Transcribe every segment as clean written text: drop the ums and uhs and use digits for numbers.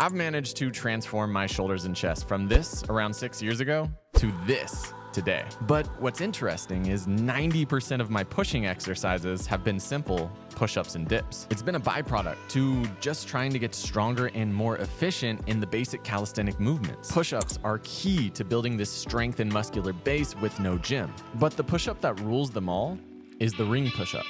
I've managed to transform my shoulders and chest from this around 6 years ago to this today. But what's interesting is 90% of my pushing exercises have been simple push-ups and dips. It's been a byproduct to just trying to get stronger and more efficient in the basic calisthenic movements. Push-ups are key to building this strength and muscular base with no gym. But the push-up that rules them all is the ring push-up.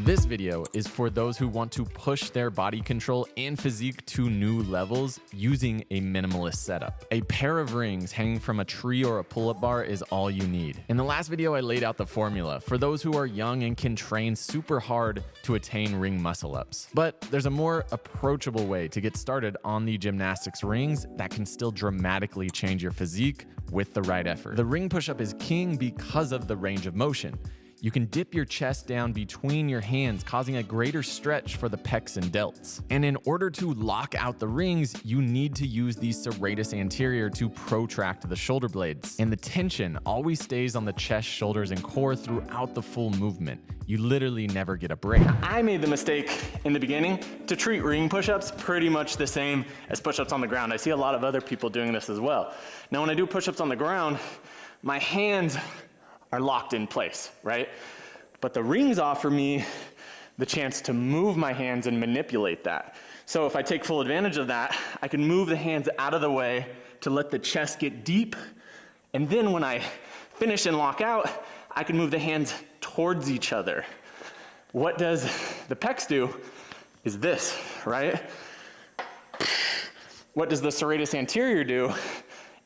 This video is for those who want to push their body control and physique to new levels using a minimalist setup. A pair of rings hanging from a tree or a pull-up bar is all you need. In the last video, I laid out the formula for those who are young and can train super hard to attain ring muscle-ups. But there's a more approachable way to get started on the gymnastics rings that can still dramatically change your physique with the right effort. The ring push-up is king because of the range of motion. You can dip your chest down between your hands, causing a greater stretch for the pecs and delts. And in order to lock out the rings, you need to use the serratus anterior to protract the shoulder blades. And the tension always stays on the chest, shoulders, and core throughout the full movement. You literally never get a break. I made the mistake in the beginning to treat ring push-ups pretty much the same as push-ups on the ground. I see a lot of other people doing this as well. Now, when I do push-ups on the ground, my hands are locked in place, right? But the rings offer me the chance to move my hands and manipulate that. So if I take full advantage of that, I can move the hands out of the way to let the chest get deep. And then when I finish and lock out, I can move the hands towards each other. What does the pecs do is this, right? What does the serratus anterior do?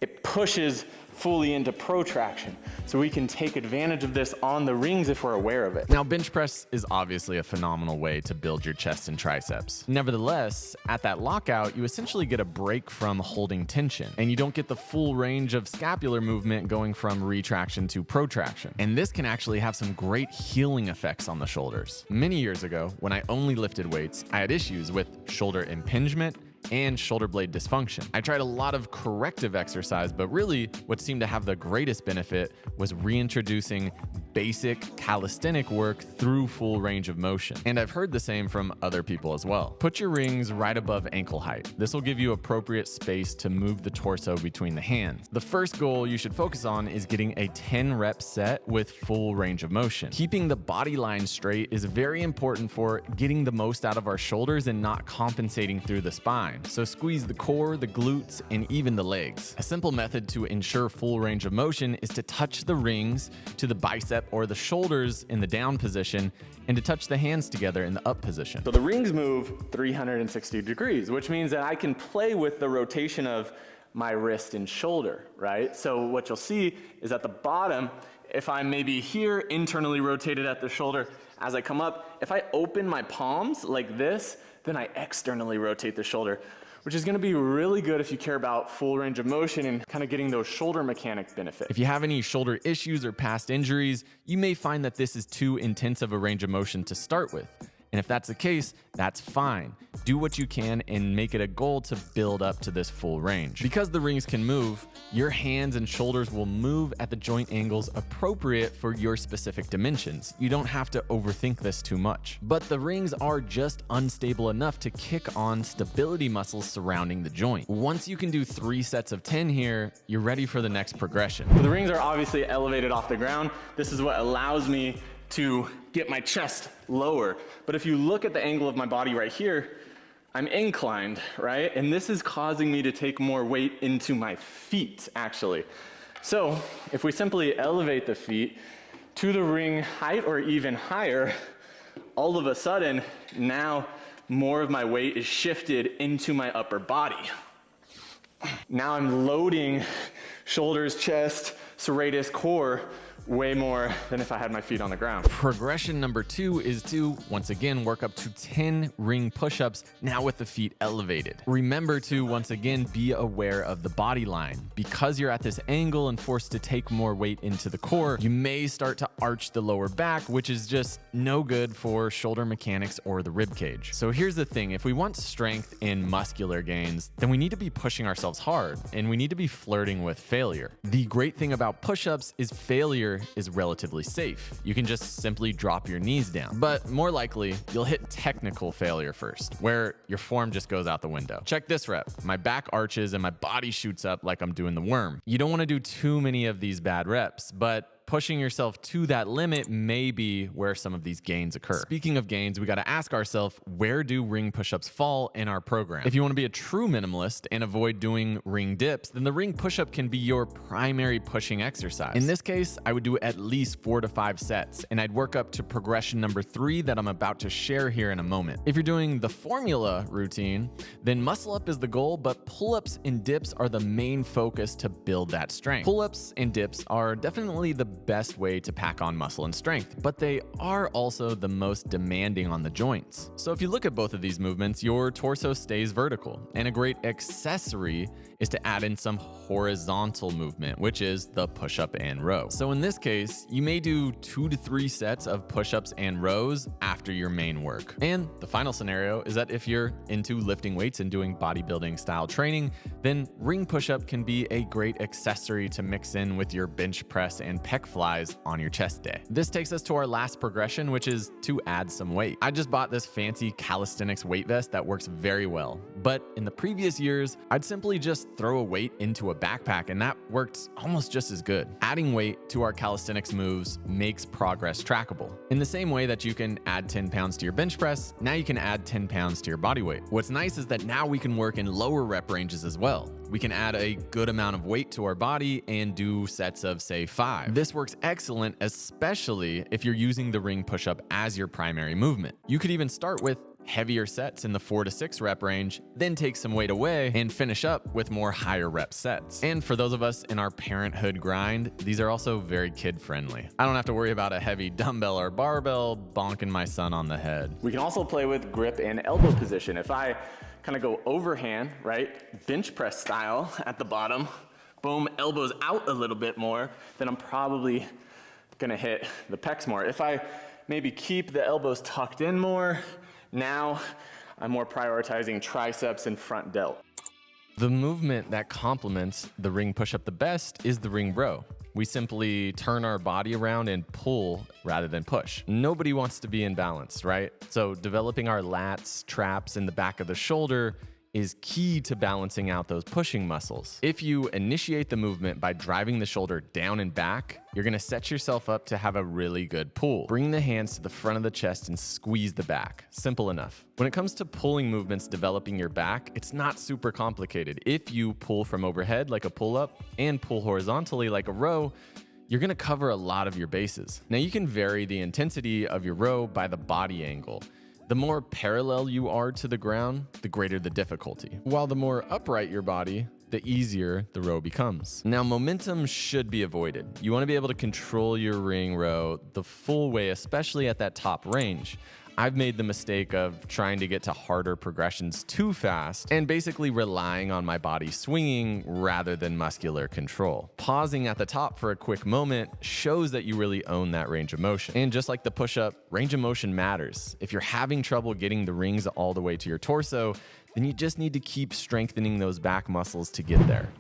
It pushes fully into protraction. So we can take advantage of this on the rings if we're aware of it. Now, bench press is obviously a phenomenal way to build your chest and triceps. Nevertheless, at that lockout, you essentially get a break from holding tension, and you don't get the full range of scapular movement going from retraction to protraction. And this can actually have some great healing effects on the shoulders. Many years ago, when I only lifted weights, I had issues with shoulder impingement and shoulder blade dysfunction. I tried a lot of corrective exercise, but really what seemed to have the greatest benefit was reintroducing basic calisthenic work through full range of motion. And I've heard the same from other people as well. Put your rings right above ankle height. This will give you appropriate space to move the torso between the hands. The first goal you should focus on is getting a 10 rep set with full range of motion. Keeping the body line straight is very important for getting the most out of our shoulders and not compensating through the spine. So squeeze the core, the glutes, and even the legs. A simple method to ensure full range of motion is to touch the rings to the bicep or the shoulders in the down position and to touch the hands together in the up position. So the rings move 360 degrees, which means that I can play with the rotation of my wrist and shoulder, right? So what you'll see is at the bottom, if I'm maybe here internally rotated at the shoulder, as I come up, if I open my palms like this, then I externally rotate the shoulder, which is gonna be really good if you care about full range of motion and kind of getting those shoulder mechanic benefits. If you have any shoulder issues or past injuries, you may find that this is too intense of a range of motion to start with. And if that's the case, that's fine. Do what you can and make it a goal to build up to this full range. Because the rings can move, your hands and shoulders will move at the joint angles appropriate for your specific dimensions. You don't have to overthink this too much. But the rings are just unstable enough to kick on stability muscles surrounding the joint. Once you can do 3 sets of 10 here, you're ready for the next progression. So the rings are obviously elevated off the ground. This is what allows me to get my chest lower. But if you look at the angle of my body right here, I'm inclined, right? And this is causing me to take more weight into my feet, actually. So if we simply elevate the feet to the ring height or even higher, all of a sudden, now more of my weight is shifted into my upper body. Now I'm loading shoulders, chest, serratus, core way more than if I had my feet on the ground. Progression number 2 is to, once again, work up to 10 ring push-ups, now with the feet elevated. Remember to, once again, be aware of the body line. Because you're at this angle and forced to take more weight into the core, you may start to arch the lower back, which is just no good for shoulder mechanics or the rib cage. So here's the thing, if we want strength and muscular gains, then we need to be pushing ourselves hard, and we need to be flirting with failure. The great thing about push-ups is failure here is relatively safe. You can just simply drop your knees down. But more likely, you'll hit technical failure first, where your form just goes out the window. Check this rep. My back arches and my body shoots up like I'm doing the worm. You don't want to do too many of these bad reps, but pushing yourself to that limit may be where some of these gains occur. Speaking of gains, we got to ask ourselves, where do ring push-ups fall in our program? If you want to be a true minimalist and avoid doing ring dips, then the ring push-up can be your primary pushing exercise. In this case, I would do at least 4 to 5 sets, and I'd work up to progression number 3 that I'm about to share here in a moment. If you're doing the formula routine, then muscle up is the goal, but pull-ups and dips are the main focus to build that strength. Pull-ups and dips are definitely the best way to pack on muscle and strength, but they are also the most demanding on the joints. So if you look at both of these movements, your torso stays vertical, and a great accessory is to add in some horizontal movement, which is the push-up and row. So in this case, you may do 2 to 3 sets of push-ups and rows after your main work. And the final scenario is that if you're into lifting weights and doing bodybuilding style training, then ring push-up can be a great accessory to mix in with your bench press and pec flies on your chest day. This takes us to our last progression, which is to add some weight. I just bought this fancy calisthenics weight vest that works very well, but in the previous years, I'd simply just throw a weight into a backpack, and that worked almost just as good. Adding weight to our calisthenics moves makes progress trackable. In the same way that you can add 10 pounds to your bench press, now you can add 10 pounds to your body weight. What's nice is that now we can work in lower rep ranges as well. We can add a good amount of weight to our body and do sets of, say, 5. This works excellent, especially if you're using the ring push-up as your primary movement. You could even start with heavier sets in the 4 to 6 rep range, then take some weight away and finish up with more higher rep sets. And for those of us in our parenthood grind, these are also very kid-friendly. I don't have to worry about a heavy dumbbell or barbell bonking my son on the head. We can also play with grip and elbow position. If I kind of go overhand, right, bench press style at the bottom, boom, elbows out a little bit more, then I'm probably gonna hit the pecs more. If I maybe keep the elbows tucked in more, now I'm more prioritizing triceps and front delt. The movement that complements the ring push-up the best is the ring row. We simply turn our body around and pull rather than push. Nobody wants to be in balance, right? So developing our lats, traps, and the back of the shoulder is key to balancing out those pushing muscles. If you initiate the movement by driving the shoulder down and back, you're gonna set yourself up to have a really good pull. Bring the hands to the front of the chest and squeeze the back. Simple enough. When it comes to pulling movements developing your back, it's not super complicated. If you pull from overhead like a pull-up and pull horizontally like a row, you're gonna cover a lot of your bases. Now you can vary the intensity of your row by the body angle. The more parallel you are to the ground, the greater the difficulty. While the more upright your body, the easier the row becomes. Now, momentum should be avoided. You want to be able to control your ring row the full way, especially at that top range. I've made the mistake of trying to get to harder progressions too fast and basically relying on my body swinging rather than muscular control. Pausing at the top for a quick moment shows that you really own that range of motion. And just like the push-up, range of motion matters. If you're having trouble getting the rings all the way to your torso, then you just need to keep strengthening those back muscles to get there.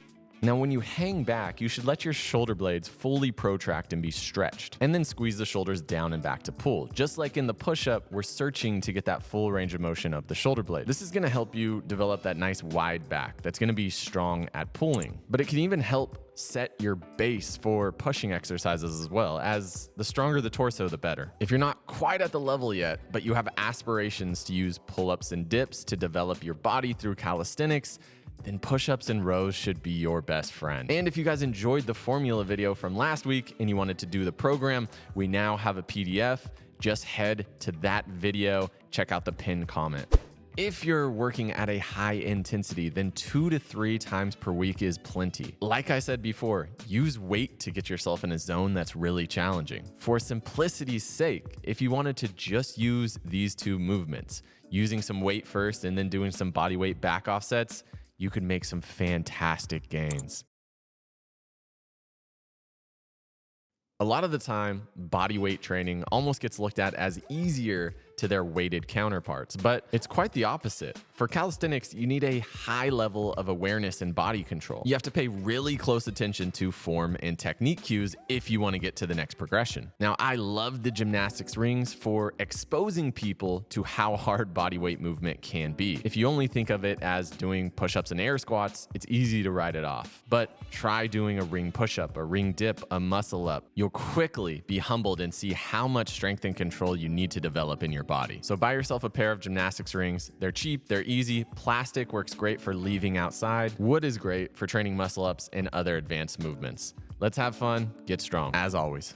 Now, when you hang back, you should let your shoulder blades fully protract and be stretched, and then squeeze the shoulders down and back to pull. Just like in the push-up, we're searching to get that full range of motion of the shoulder blade. This is gonna help you develop that nice wide back that's gonna be strong at pulling, but it can even help set your base for pushing exercises as well, as the stronger the torso, the better. If you're not quite at the level yet, but you have aspirations to use pull-ups and dips to develop your body through calisthenics, then push-ups and rows should be your best friend. And if you guys enjoyed the formula video from last week and you wanted to do the program, we now have a PDF. Just head to that video, check out the pinned comment. If you're working at a high intensity, then 2 to 3 times per week is plenty. Like I said before, use weight to get yourself in a zone that's really challenging. For simplicity's sake, if you wanted to just use these 2 movements, using some weight first and then doing some body weight back offsets, you could make some fantastic gains. A lot of the time, body weight training almost gets looked at as easier to their weighted counterparts. But it's quite the opposite. For calisthenics, you need a high level of awareness and body control. You have to pay really close attention to form and technique cues if you want to get to the next progression. Now, I love the gymnastics rings for exposing people to how hard body weight movement can be. If you only think of it as doing push-ups and air squats, it's easy to write it off. But try doing a ring push-up, a ring dip, a muscle up. You'll quickly be humbled and see how much strength and control you need to develop in your body. So buy yourself a pair of gymnastics rings. They're cheap, they're easy. Plastic works great for leaving outside. Wood is great for training muscle ups and other advanced movements. Let's have fun, get strong, as always.